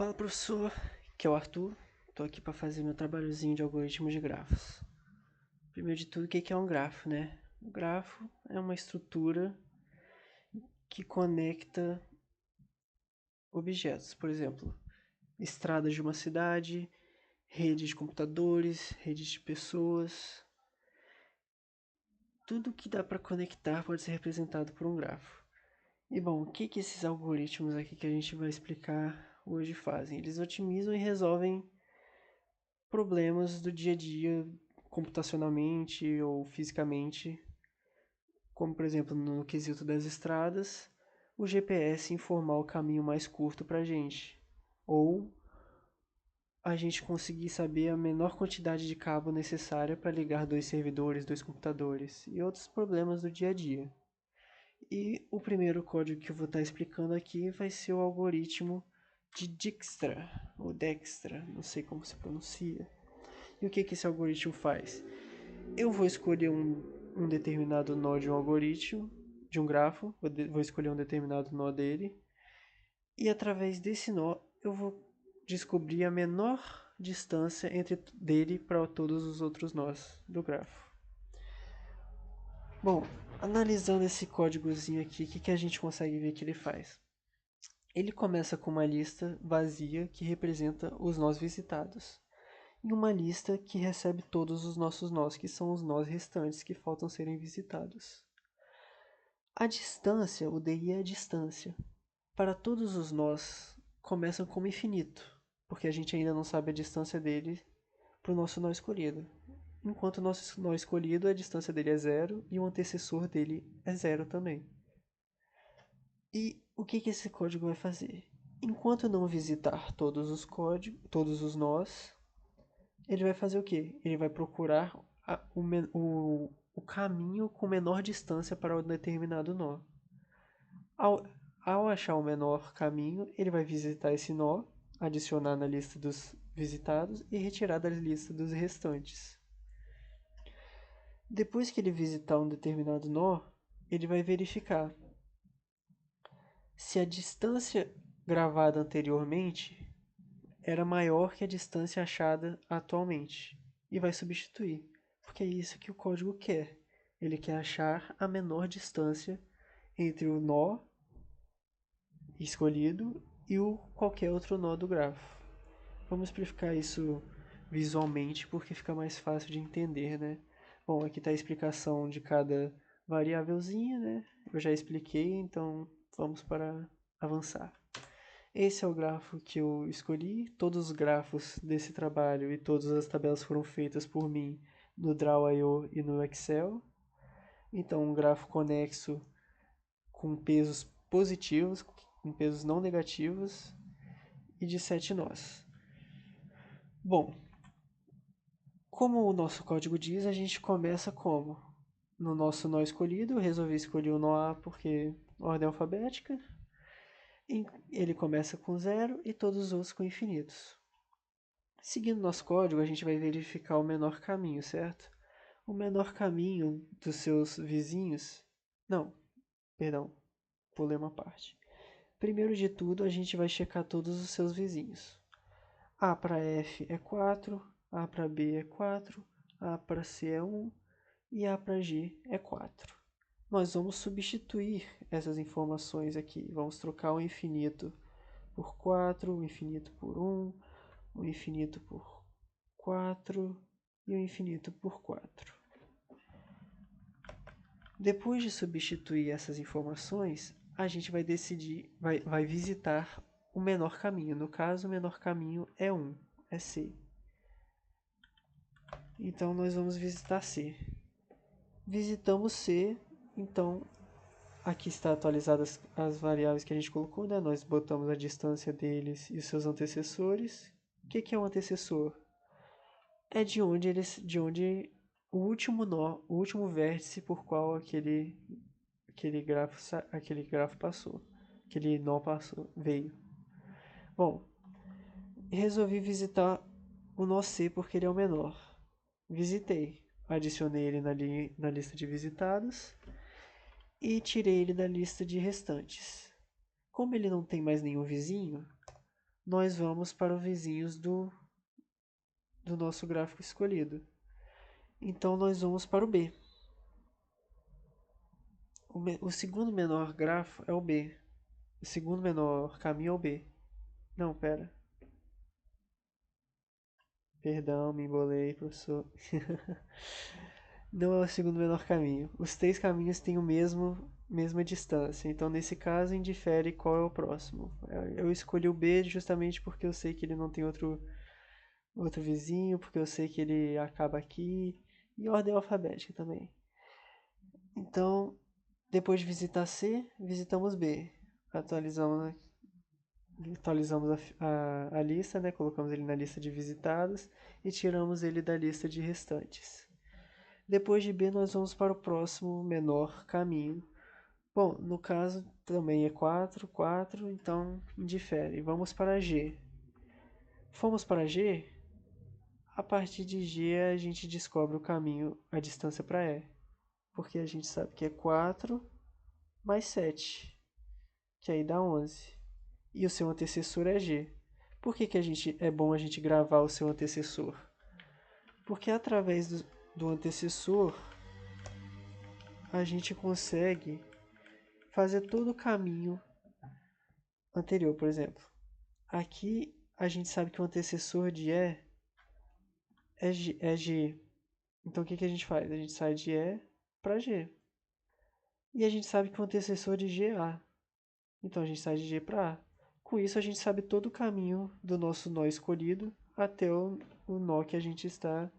Fala, professor, que é o Arthur. Estou aqui para fazer meu trabalhozinho de algoritmos de grafos. Primeiro de tudo, o que é um grafo, né? O grafo é uma estrutura que conecta objetos, por exemplo, estradas de uma cidade, redes de computadores, redes de pessoas. Tudo que dá para conectar pode ser representado por um grafo. E bom, o que esses algoritmos aqui que a gente vai explicar hoje fazem? Eles otimizam e resolvem problemas do dia a dia computacionalmente ou fisicamente, como por exemplo no quesito das estradas, o GPS informar o caminho mais curto para a gente, ou a gente conseguir saber a menor quantidade de cabo necessária para ligar dois servidores, dois computadores e outros problemas do dia a dia. E o primeiro código que eu vou estar explicando aqui vai ser o algoritmo de Dijkstra, ou Dijkstra, não sei como se pronuncia. E o que esse algoritmo faz? Eu vou escolher um determinado nó de um algoritmo, de um grafo, vou escolher um determinado nó dele, e através desse nó eu vou descobrir a menor distância entre dele para todos os outros nós do grafo. Bom, analisando esse códigozinho aqui, o que a gente consegue ver que ele faz? Ele começa com uma lista vazia que representa os nós visitados, e uma lista que recebe todos os nossos nós, que são os nós restantes que faltam serem visitados. A distância, o DI é a distância. Para todos os nós, começam como infinito, porque a gente ainda não sabe a distância dele para o nosso nó escolhido. Enquanto o nosso nó escolhido, a distância dele é zero e o antecessor dele é zero também. E o que esse código vai fazer? Enquanto não visitar todos os códigos, todos os nós, ele vai fazer o quê? Ele vai procurar o caminho com menor distância para um determinado nó. Ao, ao achar o menor caminho, ele vai visitar esse nó, adicionar na lista dos visitados e retirar da lista dos restantes. Depois que ele visitar um determinado nó, ele vai verificar se a distância gravada anteriormente era maior que a distância achada atualmente e vai substituir, porque é isso que o código quer. Ele quer achar a menor distância entre o nó escolhido e o qualquer outro nó do grafo. Vamos explicar isso visualmente porque fica mais fácil de entender, né? Bom, aqui está a explicação de cada variávelzinha, né? Eu já expliquei, então vamos para avançar. Esse é o grafo que eu escolhi. Todos os grafos desse trabalho e todas as tabelas foram feitas por mim no Draw.io e no Excel. Então, um grafo conexo com pesos positivos, com pesos não negativos e de 7 nós. Bom, como o nosso código diz, a gente começa como? No nosso nó escolhido, eu resolvi escolher o nó A porque ordem alfabética. Ele começa com zero e todos os outros com infinitos. Seguindo nosso código, a gente vai verificar o menor caminho, certo? O menor caminho dos seus vizinhos... Não, perdão, pulei uma parte. Primeiro de tudo, a gente vai checar todos os seus vizinhos. A para F é 4, A para B é 4, A para C é 1 e A para G é 4. Nós vamos substituir essas informações aqui. Vamos trocar o infinito por 4, o infinito por 1, o infinito por 4 e o infinito por 4. Depois de substituir essas informações, a gente vai decidir, vai visitar o menor caminho. No caso, o menor caminho é 1, é C. Então, nós vamos visitar C. Visitamos C, então aqui está atualizadas as variáveis que a gente colocou, né? Nós botamos a distância deles e os seus antecessores. O que é um antecessor? É de onde o último nó, o último vértice por qual aquele grafo passou, aquele nó passou, veio. Bom, resolvi visitar o nó C porque ele é o menor. Visitei, adicionei ele na lista de visitados e tirei ele da lista de restantes. Como ele não tem mais nenhum vizinho, nós vamos para os vizinhos do nosso gráfico escolhido. Então, nós vamos para o B. O segundo menor grafo é o B. O segundo menor caminho é o B. Não, pera. Perdão, me embolei, professor. Não é o segundo menor caminho. Os três caminhos têm o mesma distância. Então, nesse caso, indifere qual é o próximo. Eu escolhi o B justamente porque eu sei que ele não tem outro vizinho, porque eu sei que ele acaba aqui. E ordem alfabética também. Então, depois de visitar C, visitamos B. Atualizamos, atualizamos a lista, né? Colocamos ele na lista de visitados e tiramos ele da lista de restantes. Depois de B, nós vamos para o próximo menor caminho. Bom, no caso também é 4, 4, então indifere. Vamos para G. Fomos para G, a partir de G a gente descobre o caminho, a distância para E. Porque a gente sabe que é 4 mais 7, que aí dá 11. E o seu antecessor é G. Por que é bom a gente gravar o seu antecessor? Porque através do antecessor a gente consegue fazer todo o caminho anterior. Por exemplo, aqui a gente sabe que o antecessor de é G. Então o que a gente faz? A gente sai de E para G. E a gente sabe que o antecessor de G é A. Então a gente sai de G para A. Com isso a gente sabe todo o caminho do nosso nó escolhido até o nó que a gente está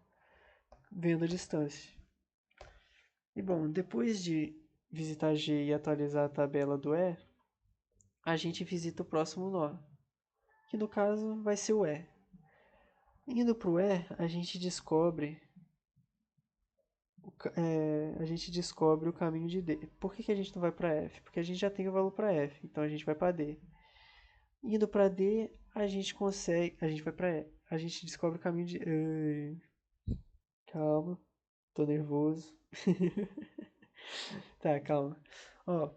vendo a distância. E bom, depois de visitar G e atualizar a tabela do E, a gente visita o próximo nó, que no caso vai ser o E. Indo para o E, a gente descobre o caminho de D. Por que a gente não vai para F? Porque a gente já tem o valor para F, então a gente vai para D. Indo para D, a gente vai para E. A gente descobre o caminho de... calma, tô nervoso. Tá, calma. Ó,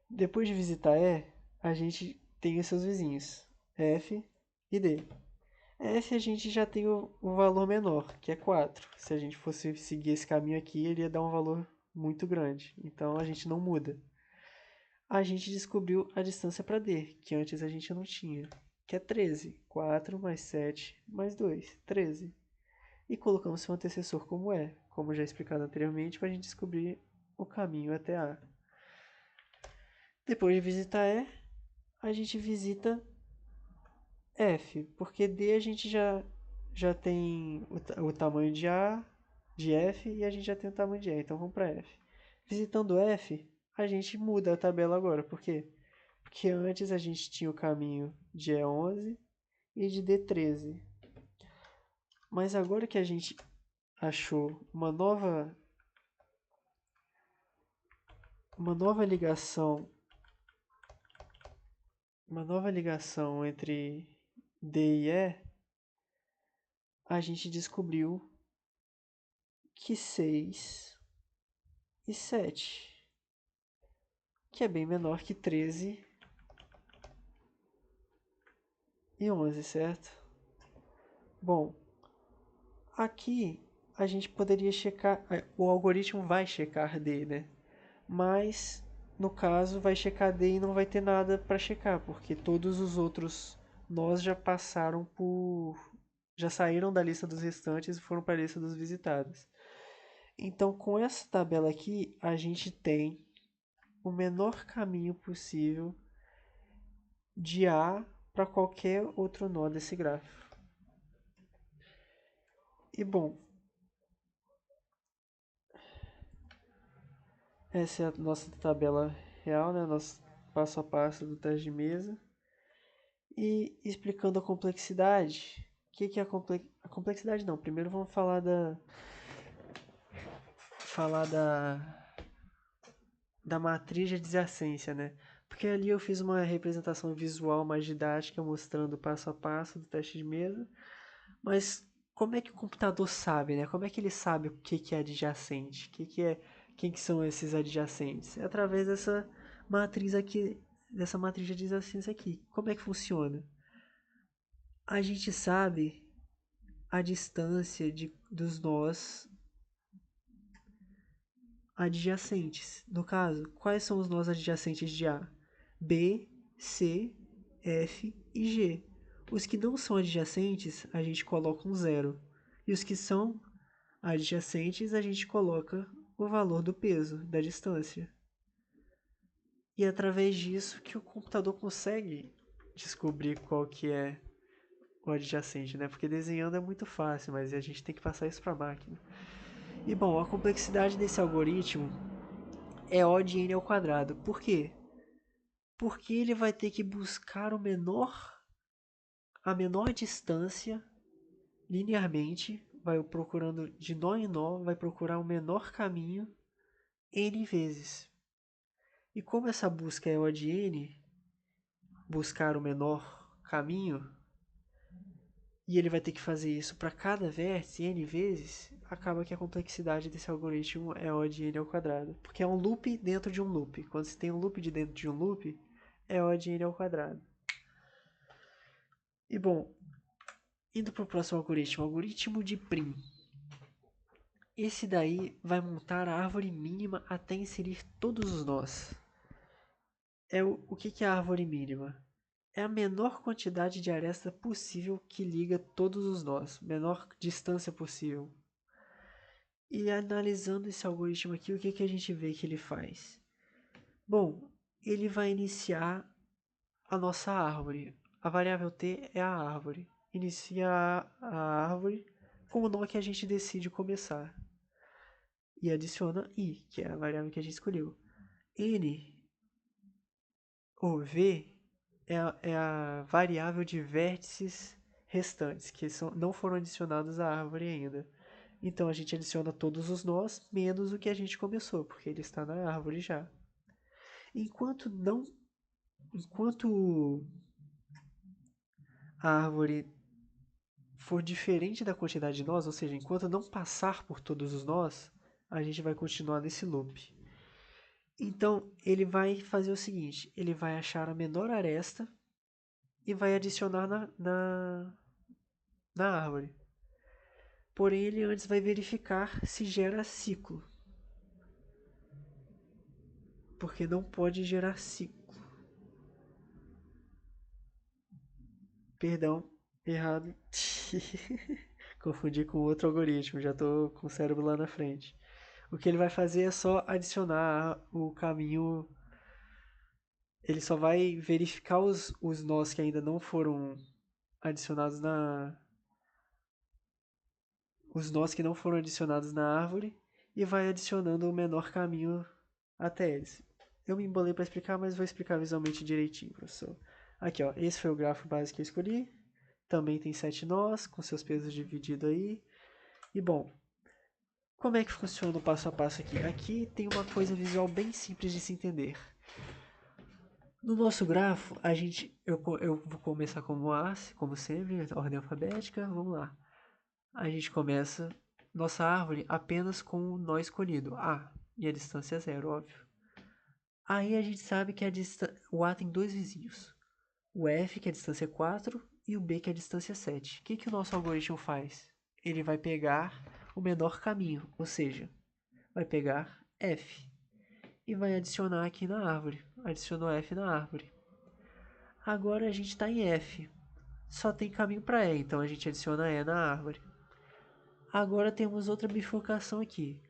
depois de visitar E, a gente tem os seus vizinhos, F e D. F a gente já tem o valor menor, que é 4. Se a gente fosse seguir esse caminho aqui, ele ia dar um valor muito grande. Então a gente não muda. A gente descobriu a distância para D, que antes a gente não tinha, que é 13. 4 mais 7 mais 2, 13. E colocamos seu antecessor como é, como já explicado anteriormente, para a gente descobrir o caminho até A. Depois de visitar E, a gente visita F, porque D a gente já tem o tamanho de A, de F, e a gente já tem o tamanho de E, então vamos para F. Visitando F, a gente muda a tabela agora, por quê? Porque antes a gente tinha o caminho de E11 e de D13. Mas agora que a gente achou uma nova ligação, entre D e E, a gente descobriu que 6 e 7, que é bem menor que 13 e 11, certo? Bom, aqui a gente poderia checar, o algoritmo vai checar D, né? Mas no caso vai checar D e não vai ter nada para checar, porque todos os outros nós já saíram da lista dos restantes e foram para a lista dos visitados. Então, com essa tabela aqui, a gente tem o menor caminho possível de A para qualquer outro nó desse gráfico. E bom, essa é a nossa tabela real, né? Nosso passo a passo do teste de mesa. E explicando a complexidade, o que é a complexidade? Não, primeiro vamos falar da matriz de adjacência, né? Porque ali eu fiz uma representação visual mais didática mostrando passo a passo do teste de mesa, mas como é que o computador sabe, né? Como é que ele sabe o que é adjacente? Quem que são esses adjacentes? É através dessa matriz aqui, dessa matriz de adjacência aqui. Como é que funciona? a gente sabe a distância dos nós adjacentes. No caso, quais são os nós adjacentes de A? B, C, F e G. Os que não são adjacentes, a gente coloca um zero. E os que são adjacentes, a gente coloca o valor do peso, da distância. E é através disso que o computador consegue descobrir qual que é o adjacente, né? Porque desenhando é muito fácil, mas a gente tem que passar isso para a máquina. E bom, a complexidade desse algoritmo é O de n ao quadrado. Por quê? Porque ele vai ter que buscar a menor distância linearmente, vai procurando de nó em nó, vai procurar o menor caminho n vezes. E como essa busca é O de n, buscar o menor caminho, e ele vai ter que fazer isso para cada vértice n vezes, acaba que a complexidade desse algoritmo é O de n ao quadrado. Porque é um loop dentro de um loop. Quando você tem um loop de dentro de um loop, é O de n ao quadrado. E bom, indo para o próximo algoritmo, algoritmo de Prim. Esse daí vai montar a árvore mínima até inserir todos os nós. O que é a árvore mínima? É a menor quantidade de aresta possível que liga todos os nós, menor distância possível. E analisando esse algoritmo aqui, o que a gente vê que ele faz? Bom, ele vai iniciar a nossa árvore. A variável t é a árvore. Inicia a árvore com o nó que a gente decide começar. E adiciona i, que é a variável que a gente escolheu. N, ou v, é a variável de vértices restantes, que não foram adicionados à árvore ainda. Então a gente adiciona todos os nós, menos o que a gente começou, porque ele está na árvore já. Enquanto a árvore for diferente da quantidade de nós, ou seja, enquanto não passar por todos os nós, a gente vai continuar nesse loop. Então, ele vai fazer o seguinte, ele vai achar a menor aresta e vai adicionar na árvore. Porém, ele antes vai verificar se gera ciclo. Porque não pode gerar ciclo. Perdão, errado. Confundi com outro algoritmo, já estou com o cérebro lá na frente. O que ele vai fazer é só adicionar o caminho. Ele só vai verificar os nós que ainda não foram adicionados os nós que não foram adicionados na árvore e vai adicionando o menor caminho até eles. Eu me embolei para explicar, mas vou explicar visualmente direitinho, professor. Aqui, ó, esse foi o grafo base que eu escolhi. Também tem 7 nós, com seus pesos divididos aí. E bom, como é que funciona o passo a passo aqui? Aqui tem uma coisa visual bem simples de se entender. No nosso grafo, eu vou começar como A, como sempre, ordem alfabética, vamos lá. A gente começa nossa árvore apenas com o nó escolhido, A, e a distância é zero, óbvio. Aí a gente sabe que o A tem dois vizinhos, o F, que a distância é 4, e o B, que a distância é 7. O que o nosso algoritmo faz? Ele vai pegar o menor caminho, ou seja, vai pegar F e vai adicionar aqui na árvore. Adicionou F na árvore. Agora a gente está em F. Só tem caminho para E, então a gente adiciona E na árvore. Agora temos outra bifurcação aqui.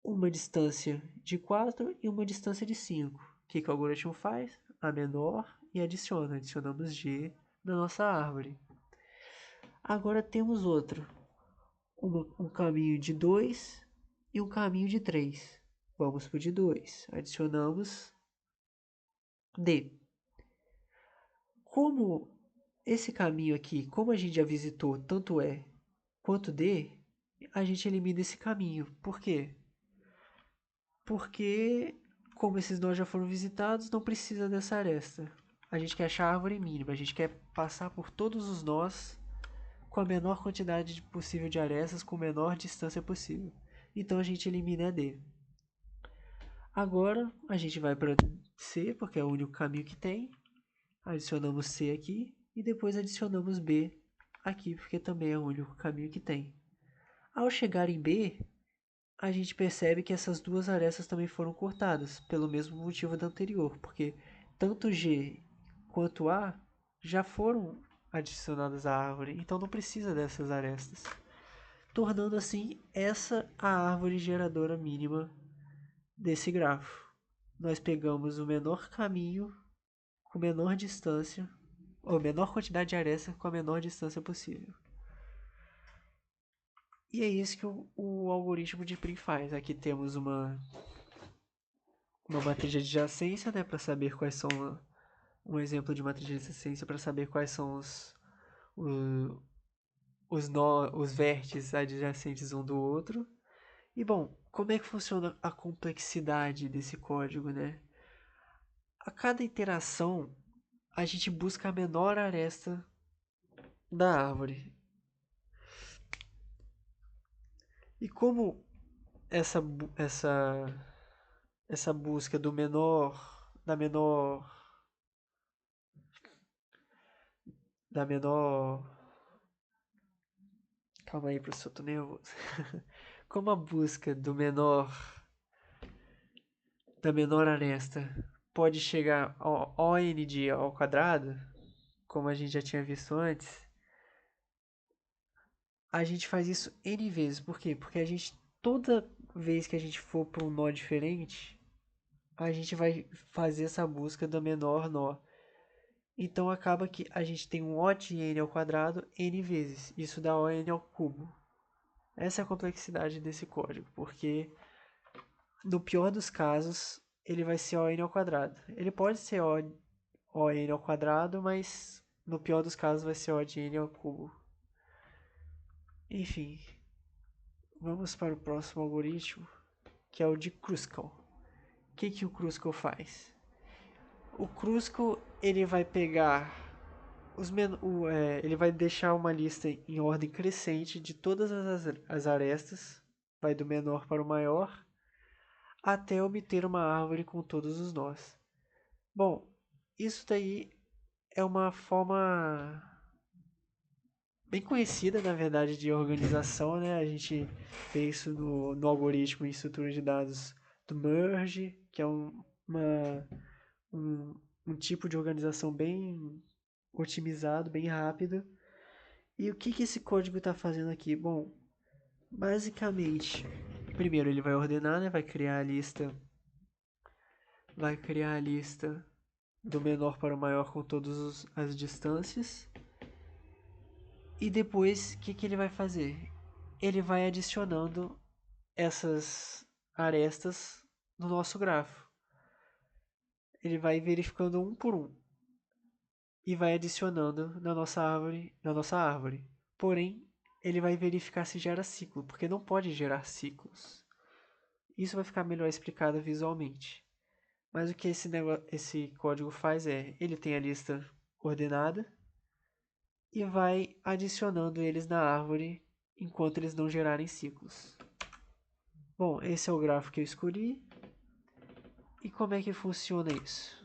Uma distância de 4 e uma distância de 5. O que o algoritmo faz? A menor e adiciona. Adicionamos G na nossa árvore. Agora temos outro. Um caminho de 2 e um caminho de 3. Vamos para o de 2. Adicionamos D. Como esse caminho aqui, como a gente já visitou tanto E quanto D, a gente elimina esse caminho. Por quê? Porque, como esses nós já foram visitados, não precisa dessa aresta. A gente quer achar a árvore mínima, a gente quer passar por todos os nós com a menor quantidade possível de arestas, com a menor distância possível. Então a gente elimina a D. Agora a gente vai para C, porque é o único caminho que tem. Adicionamos C aqui e depois adicionamos B aqui, porque também é o único caminho que tem. Ao chegar em B, a gente percebe que essas duas arestas também foram cortadas, pelo mesmo motivo da anterior, porque tanto G quanto A já foram adicionadas à árvore, então não precisa dessas arestas, tornando assim essa a árvore geradora mínima desse grafo. Nós pegamos o menor caminho com menor distância, ou menor quantidade de arestas com a menor distância possível. E é isso que o algoritmo de Prim faz. Aqui temos uma matriz de adjacência, né, para saber quais são um exemplo de matriz de adjacência para saber quais são os vértices adjacentes um do outro. E bom, como é que funciona a complexidade desse código, né? A cada iteração, a gente busca a menor aresta da árvore. E como essa busca da menor, calma aí, professor, tô nervoso. Como a busca da menor aresta pode chegar ao ON de ao quadrado, como a gente já tinha visto antes, a gente faz isso N vezes. Por quê? Porque toda vez que a gente for para um nó diferente, a gente vai fazer essa busca do menor nó. Então acaba que a gente tem um O de n ao quadrado N vezes. Isso dá ON ao cubo. Essa é a complexidade desse código, porque no pior dos casos, ele vai ser ON ao quadrado. Ele pode ser ON ao quadrado, mas no pior dos casos vai ser O de n ao cubo. Enfim, vamos para o próximo algoritmo, que é o de Kruskal. O que o Kruskal faz? O Kruskal ele vai pegar ele vai deixar uma lista em ordem crescente de todas as arestas, vai do menor para o maior, até obter uma árvore com todos os nós. Bom, isso daí é uma forma bem conhecida, na verdade, de organização, né? A gente vê isso no algoritmo em estrutura de dados do Merge, que é um, um tipo de organização bem otimizado, bem rápido. E o que esse código está fazendo aqui? Bom, basicamente, primeiro ele vai ordenar, né? Vai criar a lista do menor para o maior com todas as distâncias. E depois, o que ele vai fazer? Ele vai adicionando essas arestas no nosso grafo. Ele vai verificando um por um e vai adicionando na nossa árvore. Porém, ele vai verificar se gera ciclo, porque não pode gerar ciclos. Isso vai ficar melhor explicado visualmente. Mas o que esse código faz é, ele tem a lista ordenada e vai adicionando eles na árvore enquanto eles não gerarem ciclos. Bom, esse é o grafo que eu escolhi. E como é que funciona isso?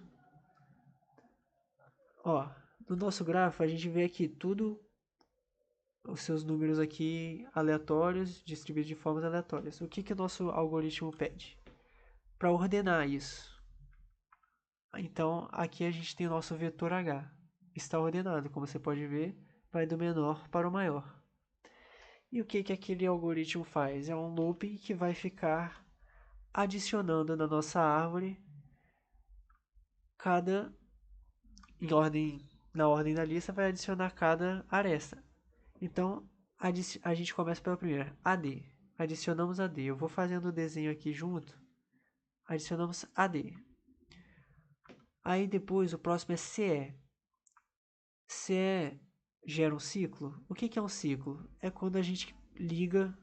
Ó, no nosso grafo a gente vê aqui tudo, os seus números aqui aleatórios, distribuídos de formas aleatórias. O que o nosso algoritmo pede? Para ordenar isso. Então, aqui a gente tem o nosso vetor H. Está ordenado, como você pode ver, vai do menor para o maior. E o que aquele algoritmo faz? É um looping que vai ficar adicionando na nossa árvore na ordem da lista, vai adicionar cada aresta. Então, a gente começa pela primeira, AD. Adicionamos AD. Eu vou fazendo o desenho aqui junto. Adicionamos AD. Aí depois o próximo é CE. CE gera um ciclo. O que é um ciclo? É quando a gente liga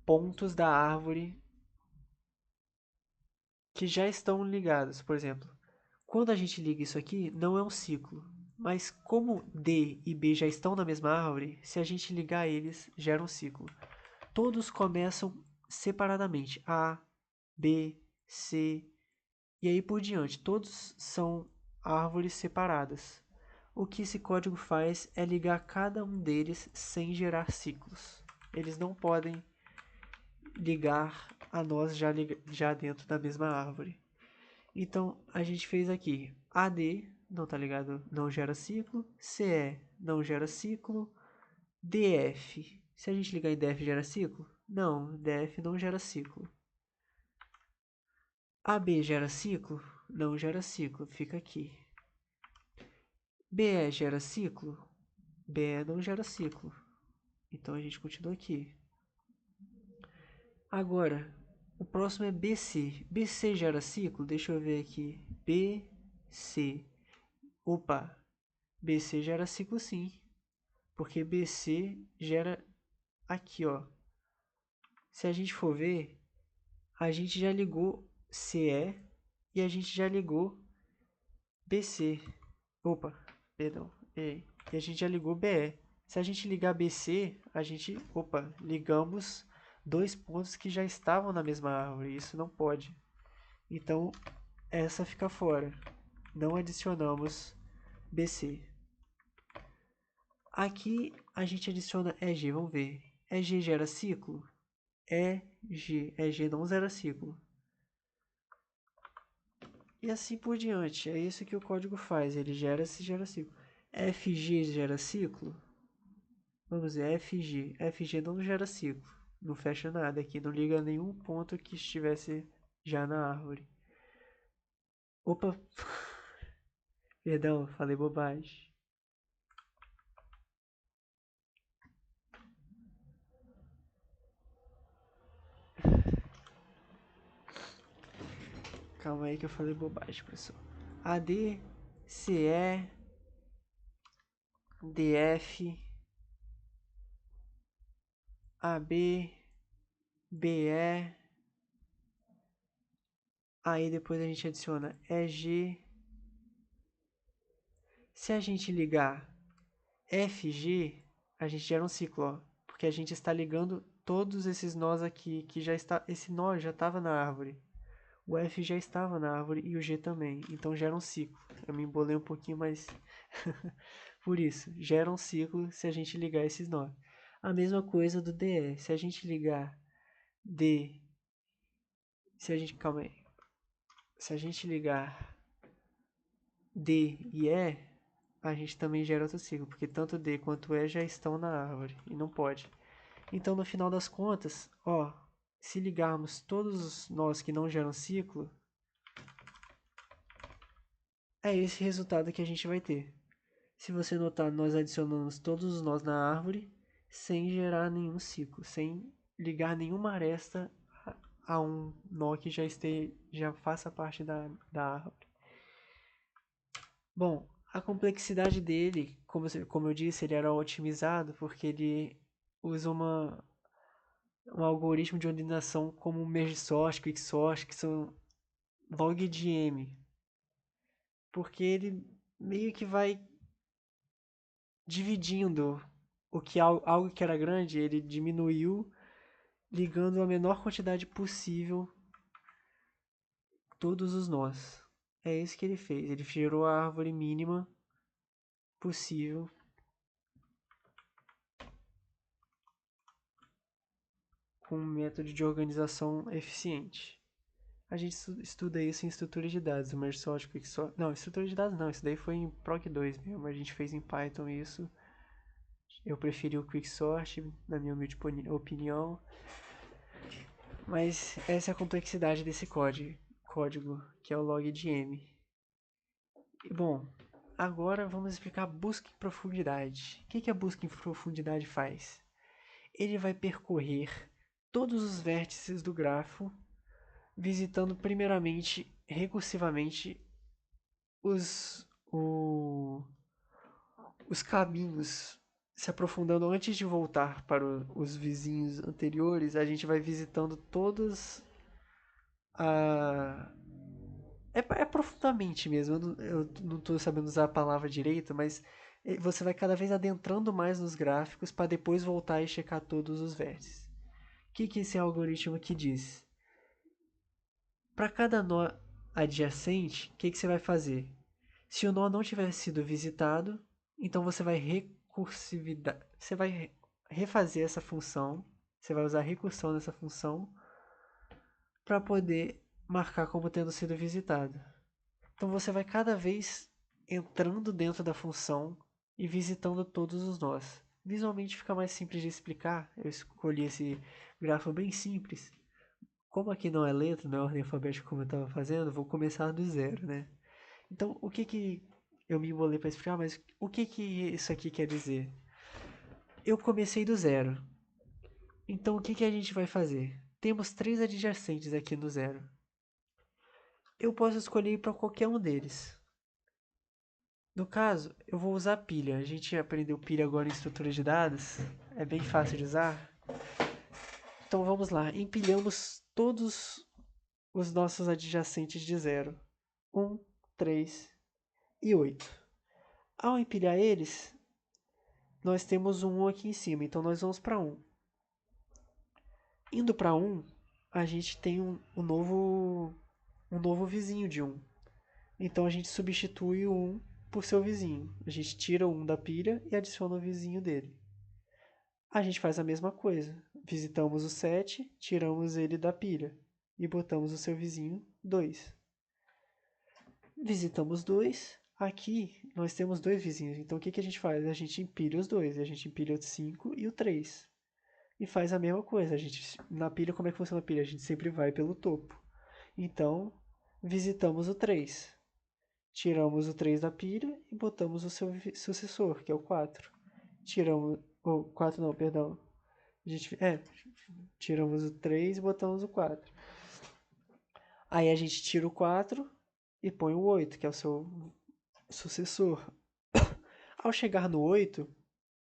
pontos da árvore que já estão ligados. Por exemplo, quando a gente liga isso aqui, não é um ciclo. Mas como D e B já estão na mesma árvore, se a gente ligar eles, gera um ciclo. Todos começam separadamente. A, B, C e aí por diante. Todos são árvores separadas. O que esse código faz é ligar cada um deles sem gerar ciclos. Eles não podem ligar a nós já dentro da mesma árvore. Então, a gente fez aqui AD, não tá ligado, não gera ciclo, CE não gera ciclo, DF. Se a gente ligar em DF gera ciclo? Não, DF não gera ciclo. AB gera ciclo? Não gera ciclo, fica aqui. BE gera ciclo? BE não gera ciclo. Então a gente continua aqui. Agora, o próximo é BC. BC gera ciclo? Deixa eu ver aqui. BC. Opa, BC gera ciclo sim. Porque BC gera aqui, ó. Se a gente for ver, a gente já ligou CE e a gente já ligou BC. Opa, perdão. E a gente já ligou BE. Se a gente ligar BC, a gente, ligamos dois pontos que já estavam na mesma árvore. Isso não pode. Então, essa fica fora. Não adicionamos BC. Aqui a gente adiciona EG, vamos ver. EG gera ciclo? EG não gera ciclo. E assim por diante. É isso que o código faz. Ele gera ciclo. FG gera ciclo? Vamos ver, FG. FG não gera ciclo. Não fecha nada aqui. Não liga nenhum ponto que estivesse já na árvore. Opa! Perdão, falei bobagem. Calma aí que eu falei bobagem, professor. AD, CE, DF, AB, BE. Aí depois a gente adiciona EG. Se a gente ligar FG, a gente gera um ciclo, ó, porque a gente está ligando todos esses nós aqui, que já está, esse nó já estava na árvore. O F já estava na árvore e o G também, então gera um ciclo. Eu me embolei um pouquinho, mas por isso, gera um ciclo se a gente ligar esses nós. A mesma coisa do DE, se a gente ligar D, calma aí, se a gente ligar D e E, a gente também gera outro ciclo, porque tanto D quanto E já estão na árvore, e não pode. Então, no final das contas, ó, se ligarmos todos os nós que não geram ciclo, é esse resultado que a gente vai ter. Se você notar, nós adicionamos todos os nós na árvore sem gerar nenhum ciclo, sem ligar nenhuma aresta a um nó que já faça parte da árvore. Bom, a complexidade dele, como eu disse, ele era otimizado porque ele usa um algoritmo de ordenação como merge sort, quick sort, que são log de M. Porque ele meio que vai dividindo algo que era grande, ele diminuiu, ligando a menor quantidade possível todos os nós. É isso que ele fez. Ele gerou a árvore mínima possível com um método de organização eficiente. A gente estuda isso em estrutura de dados, o merge sort, quick sort. Não, estrutura de dados não, isso daí foi em Proc 2 mesmo, a gente fez em Python isso. Eu preferi o quicksort, na minha humilde opinião. Mas essa é a complexidade desse código que é o log de M. E, bom, agora vamos explicar a busca em profundidade. O que a busca em profundidade faz? Ele vai percorrer todos os vértices do grafo, visitando primeiramente, recursivamente, os caminhos, se aprofundando antes de voltar para os vizinhos anteriores, a gente vai visitando todas a... É profundamente mesmo, eu não estou sabendo usar a palavra direito, mas você vai cada vez adentrando mais nos gráficos para depois voltar e checar todos os vértices. O que esse algoritmo aqui diz? Para cada nó adjacente, o que você vai fazer? Se o nó não tiver sido visitado, então você vai refazer essa função, você vai usar a recursão dessa função para poder marcar como tendo sido visitado. Então você vai cada vez entrando dentro da função e visitando todos os nós. Visualmente fica mais simples de explicar. Eu escolhi esse grafo bem simples. Como aqui não é letra, não é ordem alfabética como eu estava fazendo, vou começar do zero, né? Então, o que eu me embolei para explicar, mas o que isso aqui quer dizer? Eu comecei do zero. Então, o que a gente vai fazer? Temos 3 adjacentes aqui no zero. Eu posso escolher para qualquer um deles. No caso, eu vou usar pilha. A gente aprendeu pilha agora em estrutura de dados. É bem fácil de usar. Então vamos lá. Empilhamos todos os nossos adjacentes de 0. 1, 3 e 8. Ao empilhar eles, nós temos um 1 aqui em cima. Então nós vamos para 1. Indo para 1, a gente tem um novo vizinho de 1. Então a gente substitui o 1 por seu vizinho. A gente tira o 1 da pilha e adiciona o vizinho dele. A gente faz a mesma coisa. Visitamos o 7, tiramos ele da pilha e botamos o seu vizinho 2. Visitamos 2. Aqui nós temos 2 vizinhos. Então o que a gente faz? A gente empilha os 2. A gente empilha o 5 e o 3. E faz a mesma coisa. Na pilha, como é que funciona a pilha? A gente sempre vai pelo topo. Então, visitamos o 3. Tiramos o 3 da pilha e botamos o seu sucessor, que é o 4. Tiramos... O 4 não, perdão. Tiramos o 3 e botamos o 4. Aí a gente tira o 4 e põe o 8, que é o seu sucessor. Ao chegar no 8,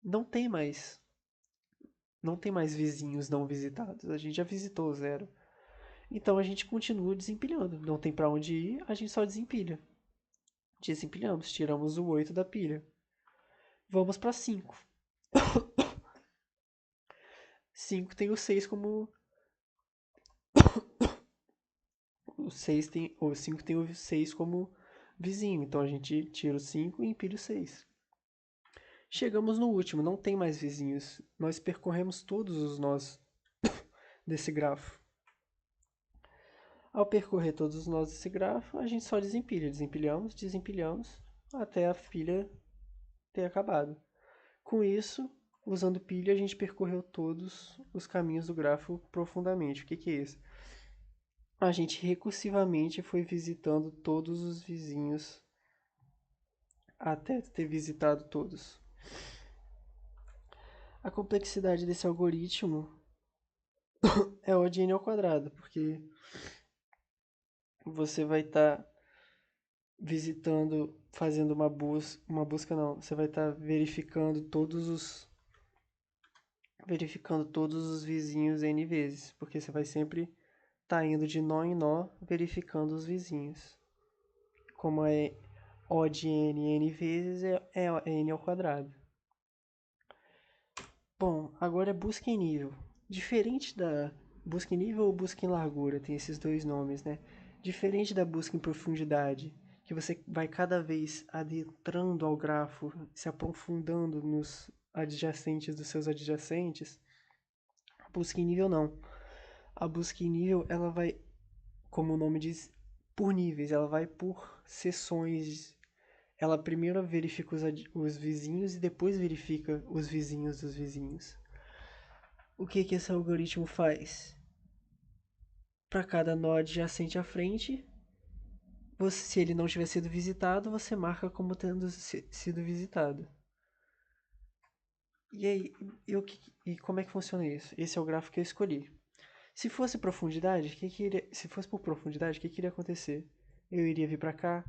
não tem mais vizinhos não visitados. A gente já visitou o 0. Então a gente continua desempilhando. Não tem para onde ir, a gente só desempilha. Desempilhamos, tiramos o 8 da pilha. Vamos para 5. 5 tem o 6 como... O 5 tem o 6 como vizinho. Então a gente tira o 5 e empilha o 6. Chegamos no último, não tem mais vizinhos. Nós percorremos todos os nós desse grafo. Ao percorrer todos os nós desse grafo, a gente só desempilha. Desempilhamos, desempilhamos, até a pilha ter acabado. Com isso, usando pilha, a gente percorreu todos os caminhos do grafo profundamente. O que é isso? A gente recursivamente foi visitando todos os vizinhos até ter visitado todos. A complexidade desse algoritmo é O de n ao quadrado, porque você vai estar visitando, fazendo uma busca não, você vai estar verificando todos os vizinhos n vezes, porque você vai sempre estar indo de nó em nó verificando os vizinhos. Como é O de n vezes, é n ao quadrado. Bom, agora é busca em nível. Diferente da busca em nível ou busca em largura, tem esses dois nomes, né? Diferente da busca em profundidade, que você vai cada vez adentrando ao grafo, se aprofundando nos adjacentes dos seus adjacentes, a busca em nível não. A busca em nível, ela vai, como o nome diz, por níveis, ela vai por seções. Ela primeiro verifica os vizinhos e depois verifica os vizinhos dos vizinhos. O que esse algoritmo faz? Para cada nó adjacente à frente, se ele não tiver sido visitado, você marca como tendo sido visitado. E aí, como é que funciona isso? Esse é o gráfico que eu escolhi. Se fosse profundidade, se fosse por profundidade, o que iria acontecer? Eu iria vir para cá,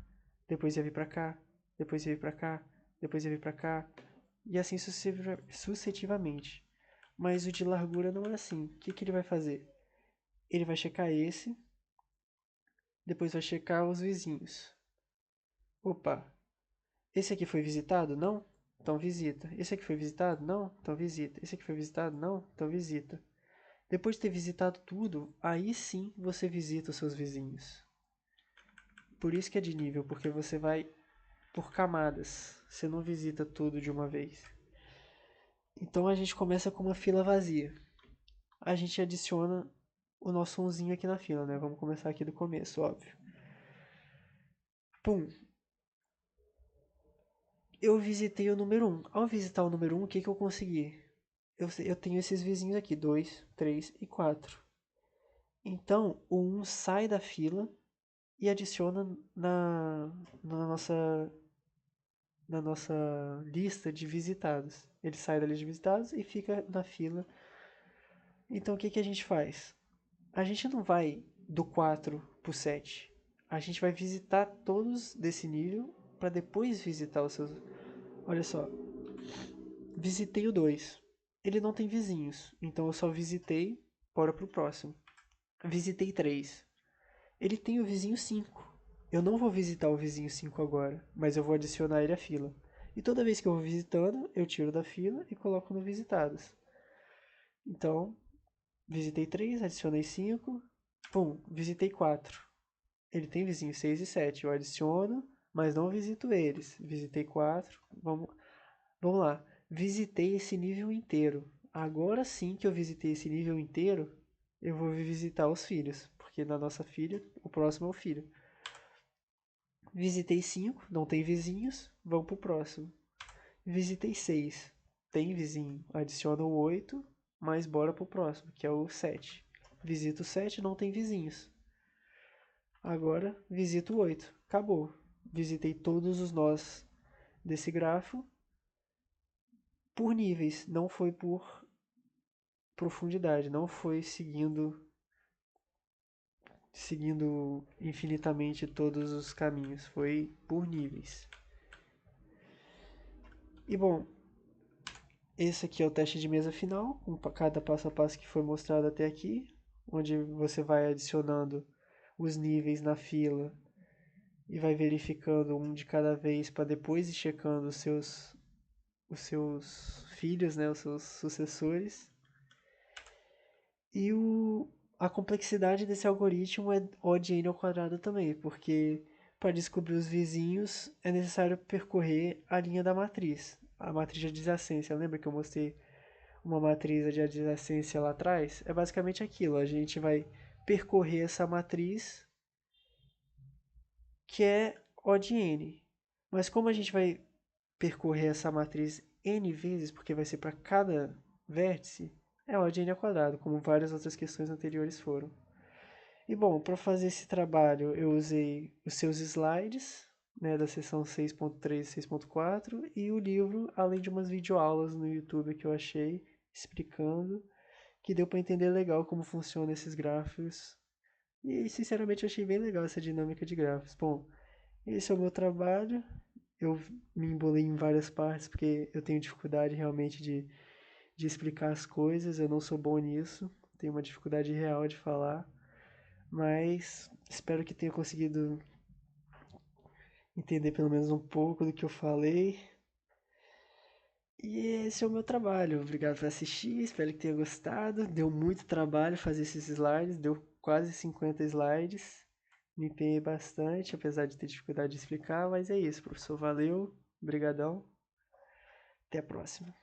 depois ia vir para cá, depois ia vir para cá, depois ia vir para cá, e assim sucessivamente. Mas o de largura não é assim. O que ele vai fazer? Ele vai checar esse, depois vai checar os vizinhos. Opa, esse aqui foi visitado? Não? Então visita. Esse aqui foi visitado? Não? Então visita. Esse aqui foi visitado? Não? Então visita. Depois de ter visitado tudo, aí sim você visita os seus vizinhos. Por isso que é de nível, porque você vai por camadas. Você não visita tudo de uma vez. Então a gente começa com uma fila vazia. A gente adiciona o nosso umzinho aqui na fila, né? Vamos começar aqui do começo, óbvio. Pum. Eu visitei o número 1. Ao visitar o número 1, o que eu consegui? Eu tenho esses vizinhos aqui, 2, 3 e 4. Então, o 1 sai da fila e adiciona na nossa, na nossa lista de visitados. Ele sai da lista de visitados e fica na fila. Então, o que a gente faz? A gente não vai do 4 pro 7. A gente vai visitar todos desse nível para depois visitar os seus. Olha só, visitei o 2. Ele não tem vizinhos, então eu só visitei, bora pro próximo. Visitei 3. Ele tem o vizinho 5. Eu não vou visitar o vizinho 5 agora, mas eu vou adicionar ele à fila. E toda vez que eu vou visitando, eu tiro da fila e coloco no visitados. Então, visitei 3, adicionei 5. Pum, visitei 4. Ele tem vizinhos 6 e 7. Eu adiciono, mas não visito eles. Visitei 4. Vamos lá. Visitei esse nível inteiro. Agora sim que eu visitei esse nível inteiro, eu vou visitar os filhos. Porque na nossa filha, o próximo é o filho. Visitei 5, não tem vizinhos, vamos pro próximo. Visitei 6, tem vizinho, adiciona o 8, mas bora pro próximo, que é o 7. Visito o 7, não tem vizinhos. Agora visito o 8, acabou. Visitei todos os nós desse grafo por níveis, não foi por profundidade, não foi seguindo infinitamente todos os caminhos, foi por níveis. E bom, esse aqui é o teste de mesa final, com cada passo a passo que foi mostrado até aqui, onde você vai adicionando os níveis na fila e vai verificando um de cada vez para depois ir checando os seus filhos, né, os seus sucessores. E a complexidade desse algoritmo é O de n ao quadrado também, porque para descobrir os vizinhos é necessário percorrer a linha da matriz, a matriz de adjacência. Lembra que eu mostrei uma matriz de adjacência lá atrás? É basicamente aquilo, a gente vai percorrer essa matriz que é O de n. Mas como a gente vai percorrer essa matriz n vezes, porque vai ser para cada vértice, é O de n ao quadrado, como várias outras questões anteriores foram. E bom, para fazer esse trabalho eu usei os seus slides, né, da seção 6.3 e 6.4 e o livro, além de umas videoaulas no YouTube que eu achei explicando, que deu para entender legal como funcionam esses gráficos. E sinceramente eu achei bem legal essa dinâmica de gráficos. Bom, esse é o meu trabalho. Eu me embolei em várias partes porque eu tenho dificuldade realmente de explicar as coisas, eu não sou bom nisso, tenho uma dificuldade real de falar, mas espero que tenha conseguido entender pelo menos um pouco do que eu falei. E esse é o meu trabalho. Obrigado por assistir, espero que tenha gostado. Deu muito trabalho fazer esses slides, deu quase 50 slides. Me empenhei bastante, apesar de ter dificuldade de explicar, mas é isso, professor. Valeu, brigadão. Até a próxima.